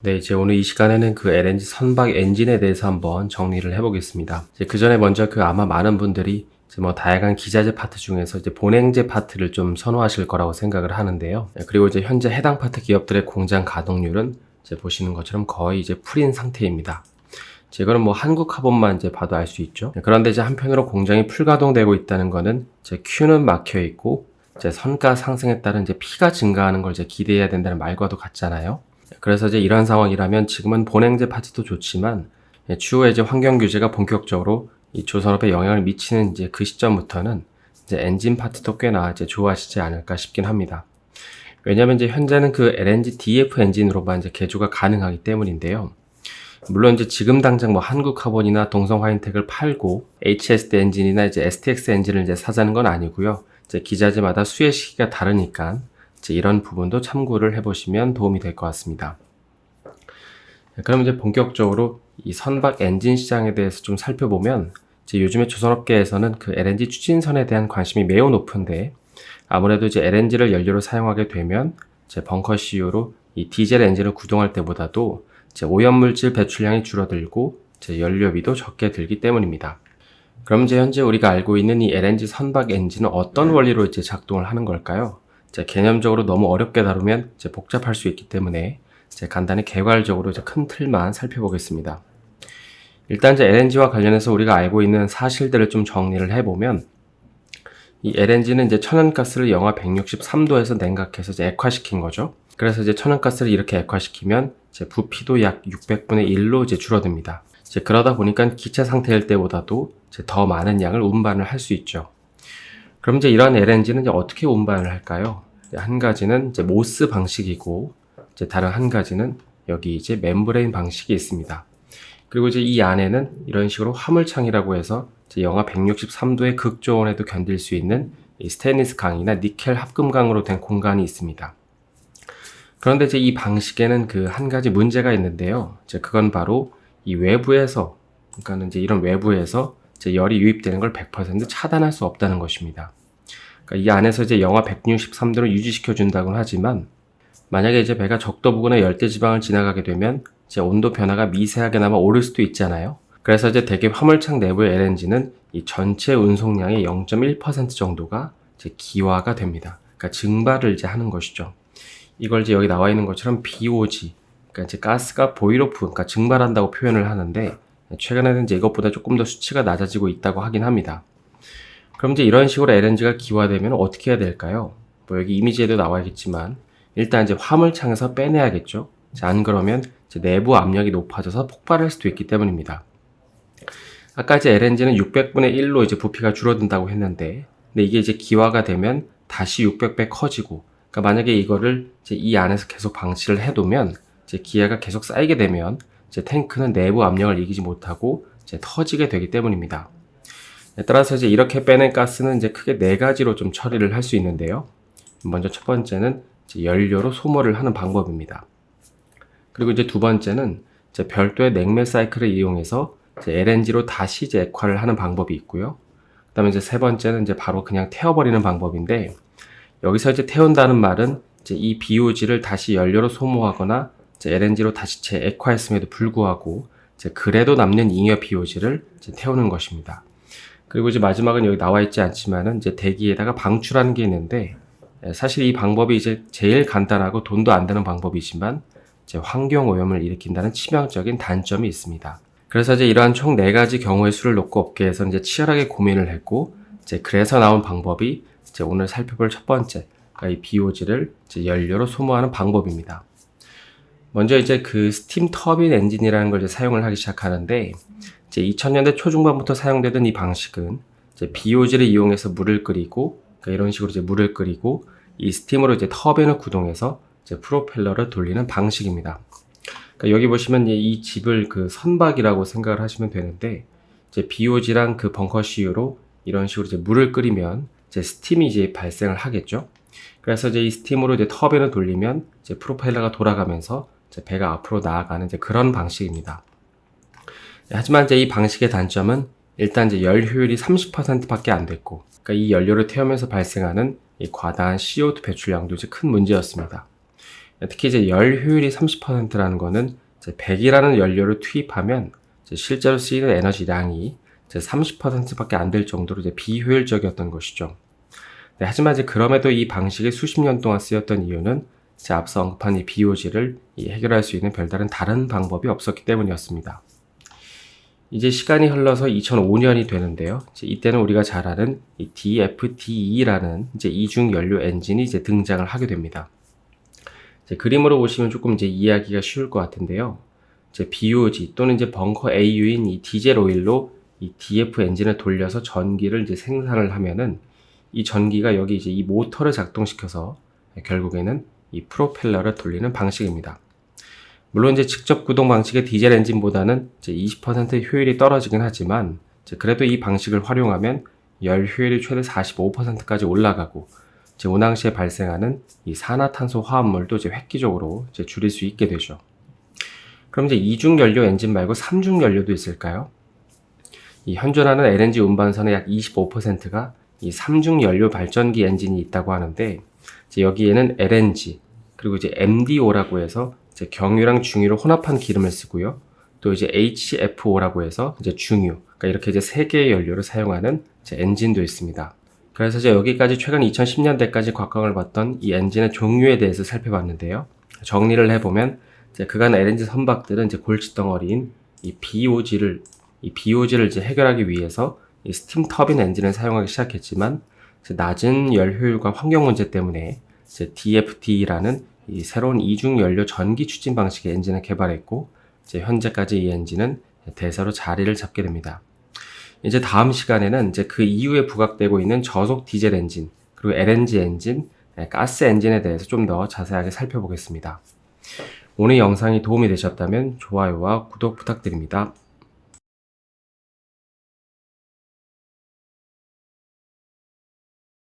네, 이제 오늘 이 시간에는 그 LNG 선박 엔진에 대해서 한번 정리를 해보겠습니다. 이제 그 전에 먼저 아마 많은 분들이 이제 뭐 다양한 기자재 파트 중에서 이제 본행제 파트를 좀 선호하실 거라고 생각을 하는데요. 그리고 이제 현재 해당 파트 기업들의 공장 가동률은 이제 보시는 것처럼 거의 이제 풀인 상태입니다. 이거는 뭐 한국 카본만 이제 봐도 알 수 있죠. 그런데 이제 한편으로 공장이 풀가동되고 있다는 거는 이제 큐는 막혀 있고 이제 선가 상승에 따른 이제 P가 증가하는 걸 이제 기대해야 된다는 말과도 같잖아요. 그래서 이제 이런 상황이라면 지금은 본행제 파트도 좋지만 추후에 이제 환경 규제가 본격적으로 이 조선업에 영향을 미치는 이제 그 시점부터는 이제 엔진 파트도 꽤나 이제 좋아지지 않을까 싶긴 합니다. 왜냐면 이제 현재는 그 LNG DF 엔진으로만 이제 개조가 가능하기 때문인데요. 물론 이제 지금 당장 뭐 한국카본이나 동성화인텍을 팔고 HSD 엔진이나 이제 STX 엔진을 이제 사자는 건 아니고요. 이제 기자재마다 수혜 시기가 다르니까 이제 이런 부분도 참고를 해보시면 도움이 될 것 같습니다. 그럼 이제 본격적으로 이 선박 엔진 시장에 대해서 좀 살펴보면 이제 요즘에 조선업계에서는 그 LNG 추진선에 대한 관심이 매우 높은데 아무래도 이제 LNG를 연료로 사용하게 되면 이제 벙커 CU로 이 디젤 엔진을 구동할 때보다도 이제 오염물질 배출량이 줄어들고 이제 연료비도 적게 들기 때문입니다. 그럼 이제 현재 우리가 알고 있는 이 LNG 선박 엔진은 어떤 원리로 이제 작동을 하는 걸까요? 개념적으로 너무 어렵게 다루면 이제 복잡할 수 있기 때문에 이제 간단히 개괄적으로 이제 큰 틀만 살펴보겠습니다. 일단 이제 LNG와 관련해서 우리가 알고 있는 사실들을 좀 정리를 해보면 이 LNG는 이제 천연가스를 영하 163도에서 냉각해서 이제 액화시킨 거죠. 그래서 이제 천연가스를 이렇게 액화시키면 이제 부피도 약 600분의 1로 이제 줄어듭니다. 이제 그러다 보니까 기체 상태일 때보다도 이제 더 많은 양을 운반을 할 수 있죠. 그럼 이제 이러한 LNG는 이제 어떻게 운반을 할까요? 한 가지는 이제 모스 방식이고, 이제 다른 한 가지는 여기 이제 멤브레인 방식이 있습니다. 그리고 이제 이 안에는 이런 식으로 화물창이라고 해서 이제 영하 163도의 극저온에도 견딜 수 있는 이 스테인리스 강이나 니켈 합금강으로 된 공간이 있습니다. 그런데 이제 이 방식에는 그 한 가지 문제가 있는데요. 이제 그건 바로 이 외부에서, 그러니까 이제 이런 외부에서 이제 열이 유입되는 걸 100% 차단할 수 없다는 것입니다. 그러니까 이 안에서 이제 영하 163도를 유지시켜 준다고는 하지만 만약에 이제 배가 적도 부근의 열대 지방을 지나가게 되면 이제 온도 변화가 미세하게나마 오를 수도 있잖아요. 그래서 이제 대개 화물창 내부의 LNG는 이 전체 운송량의 0.1% 정도가 이제 기화가 됩니다. 그러니까 증발을 이제 하는 것이죠. 이걸 이제 여기 나와 있는 것처럼 BOG, 그러니까 이제 가스가 보일오프, 그러니까 증발한다고 표현을 하는데 최근에는 이제 이것보다 조금 더 수치가 낮아지고 있다고 하긴 합니다. 그럼 이제 이런 식으로 LNG가 기화되면 어떻게 해야 될까요? 뭐 여기 이미지에도 나와야겠지만 일단 이제 화물창에서 빼내야겠죠. 안 그러면 이제 내부 압력이 높아져서 폭발할 수도 있기 때문입니다. 아까 이제 LNG는 600분의 1로 이제 부피가 줄어든다고 했는데, 근데 이게 이제 기화가 되면 다시 600배 커지고, 그러니까 만약에 이거를 이제 이 안에서 계속 방치를 해두면 이제 기화가 계속 쌓이게 되면 이제 탱크는 내부 압력을 이기지 못하고 이제 터지게 되기 때문입니다. 따라서 이제 이렇게 빼낸 가스는 이제 크게 네 가지로 좀 처리를 할 수 있는데요. 먼저 첫 번째는 이제 연료로 소모를 하는 방법입니다. 그리고 이제 두 번째는 이제 별도의 냉매 사이클을 이용해서 이제 LNG로 다시 이제 액화를 하는 방법이 있고요. 그다음에 이제 세 번째는 이제 바로 그냥 태워버리는 방법인데, 여기서 이제 태운다는 말은 이제 이 BOG를 다시 연료로 소모하거나 이제 LNG로 다시 재액화했음에도 불구하고 이제 그래도 남는 잉여 BOG를 이제 태우는 것입니다. 그리고 이제 마지막은 여기 나와 있지 않지만은 이제 대기에다가 방출하는 게 있는데, 사실 이 방법이 이제 제일 간단하고 돈도 안 드는 방법이지만 이제 환경 오염을 일으킨다는 치명적인 단점이 있습니다. 그래서 이제 이러한 총 4가지 경우의 수를 놓고 업계에서는 이제 치열하게 고민을 했고, 이제 그래서 나온 방법이 이제 오늘 살펴볼 첫 번째, 그러니까 이 BOG를 이제 연료로 소모하는 방법입니다. 먼저 이제 그 스팀 터빈 엔진이라는 걸 이제 사용을 하기 시작하는데, 이제 2000년대 초중반부터 사용되던 이 방식은 이제 BOG를 이용해서 물을 끓이고, 그러니까 이런 식으로 이제 물을 끓이고 이 스팀으로 이제 터빈을 구동해서 이제 프로펠러를 돌리는 방식입니다. 그러니까 여기 보시면 이 집을 그 선박이라고 생각을 하시면 되는데, 이제 BOG랑 그 벙커 CU로 이런 식으로 이제 물을 끓이면 이제 스팀이 이제 발생을 하겠죠. 그래서 이제 이 스팀으로 이제 터빈을 돌리면 이제 프로펠러가 돌아가면서 이제 배가 앞으로 나아가는 이제 그런 방식입니다. 하지만 이제 이 방식의 단점은 일단 이제 열 효율이 30%밖에 안 됐고, 그러니까 이 연료를 태우면서 발생하는 이 과다한 CO2 배출량도 이제 큰 문제였습니다. 특히 이제 열 효율이 30%라는 거는 이제 100이라는 연료를 투입하면 이제 실제로 쓰이는 에너지량이 이제 30%밖에 안 될 정도로 이제 비효율적이었던 것이죠. 네, 하지만 이제 그럼에도 이 방식이 수십 년 동안 쓰였던 이유는 이제 앞서 언급한 이 BOG를 해결할 수 있는 별다른 다른 방법이 없었기 때문이었습니다. 이제 시간이 흘러서 2005년이 되는데요. 이제 이때는 우리가 잘 아는 이 DFDE라는 이제 이중 연료 엔진이 이제 등장을 하게 됩니다. 이제 그림으로 보시면 조금 이제 이해하기가 쉬울 것 같은데요. 이제 BOG 또는 이제 벙커 AU인 이 디젤 오일로 이 DF 엔진을 돌려서 전기를 이제 생산을 하면은 이 전기가 여기 이제 이 모터를 작동시켜서 결국에는 이 프로펠러를 돌리는 방식입니다. 물론 이제 직접 구동 방식의 디젤 엔진보다는 이제 20% 효율이 떨어지긴 하지만 이제 그래도 이 방식을 활용하면 열 효율이 최대 45%까지 올라가고 이제 운항 시에 발생하는 이 산화탄소 화합물도 이제 획기적으로 이제 줄일 수 있게 되죠. 그럼 이제 이중 연료 엔진 말고 삼중 연료도 있을까요? 이 현존하는 LNG 운반선의 약 25%가 이 삼중 연료 발전기 엔진이 있다고 하는데 이제 여기에는 LNG 그리고 이제 MDO라고 해서 이제 경유랑 중유를 혼합한 기름을 쓰고요. 또 이제 HFO라고 해서 이제 중유, 그러니까 이렇게 이제 세 개의 연료를 사용하는 이제 엔진도 있습니다. 그래서 이제 여기까지 최근 2010년대까지 곽광을 봤던 이 엔진의 종류에 대해서 살펴봤는데요. 정리를 해보면 이제 그간 LNG 선박들은 이제 골칫덩어리인 이 BOG를 이제 해결하기 위해서 이 스팀 터빈 엔진을 사용하기 시작했지만 이제 낮은 열 효율과 환경 문제 때문에 이제 DFD라는 이 새로운 이중 연료 전기 추진 방식의 엔진을 개발했고 이제 현재까지 이 엔진은 대세로 자리를 잡게 됩니다. 이제 다음 시간에는 이제 그 이후에 부각되고 있는 저속 디젤 엔진, 그리고 LNG 엔진, 가스 엔진에 대해서 좀 더 자세하게 살펴보겠습니다. 오늘 영상이 도움이 되셨다면 좋아요와 구독 부탁드립니다.